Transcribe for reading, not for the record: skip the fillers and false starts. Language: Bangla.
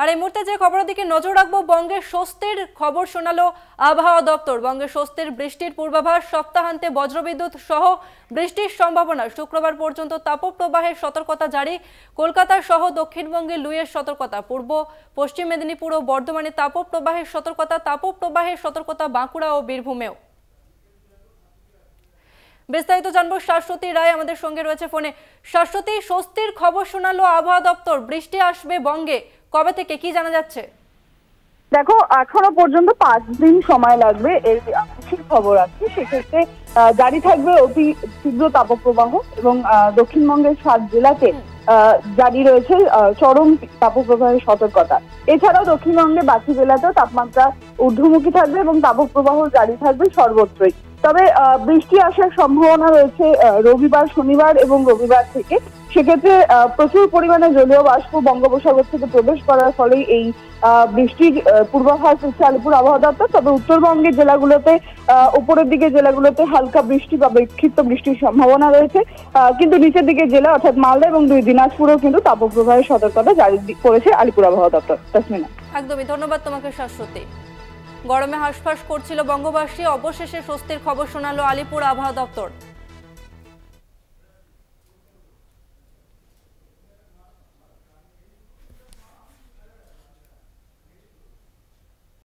আর এই মুহূর্তে যে খবরের দিকে নজর রাখবো, বঙ্গে স্বস্তির খবর শোনালো আবহাওয়া দপ্তর। বঙ্গে স্বস্তির বৃষ্টির পূর্বাভাস, সপ্তাহান্তে বজ্রবিদ্যুৎ সহ বৃষ্টির সম্ভাবনা। শুক্রবার পর্যন্ত তাপপ্রবাহের সতর্কতা জারি। কলকাতা সহ দক্ষিণবঙ্গে লুয়ের সতর্কতা। পূর্ব পশ্চিম মেদিনীপুর ও বর্ধমানে তাপপ্রবাহের সতর্কতা বাঁকুড়া ও বীরভূমেও। বিস্তারিত জানবো, শাশ্বতী রায় আমাদের সঙ্গে রয়েছে ফোনে। শাশ্বতী, স্বস্তির খবর শোনালো আবহাওয়া দপ্তর, বৃষ্টি আসবে বঙ্গে, কবে থেকে কি জানা যাচ্ছে? দেখো, এখনো পর্যন্ত 5 দিন সময় লাগবে এর আংশিক খবর আছে। সেক্ষেত্রে জারি থাকবে অতি তীব্র তাপপ্রবাহ এবং দক্ষিণবঙ্গের 7 জেলাতে জারি রয়েছে চরম তাপপ্রবাহের সতর্কতা। এছাড়াও দক্ষিণবঙ্গে বাকি জেলাতেও তাপমাত্রা ঊর্ধ্বমুখী থাকবে এবং তাপপ্রবাহ জারি থাকবে সর্বত্রই। তবে বৃষ্টি আসার সম্ভাবনা রয়েছে রবিবার, শনিবার এবং রবিবার থেকে। সেক্ষেত্রে প্রচুর পরিমাণে জলীয় বাষ্প বঙ্গোপসাগর থেকে প্রবেশ করার ফলে এই বৃষ্টির পূর্বাভাস দিচ্ছে আলিপুর আবহাওয়া দপ্তর। তবে উত্তরবঙ্গের জেলাগুলোতে, উপরের দিকে জেলাগুলোতে হালকা বৃষ্টি বা বিক্ষিপ্ত বৃষ্টির সম্ভাবনা রয়েছে। কিন্তু নিচের দিকে জেলা অর্থাৎ মালদা এবং 2 দিনাজপুরেও কিন্তু তাপপ্রবাহের সতর্কতা জারি করেছে আলিপুর আবহাওয়া দপ্তর। তাসমিনা, একদমই ধন্যবাদ তোমাকে শাশ্বতী। গরমে হাঁসফাঁস করছিল বঙ্গবাসী, অবশেষে স্বস্তির খবর শোনালো আলিপুর আবহাওয়া দপ্তর।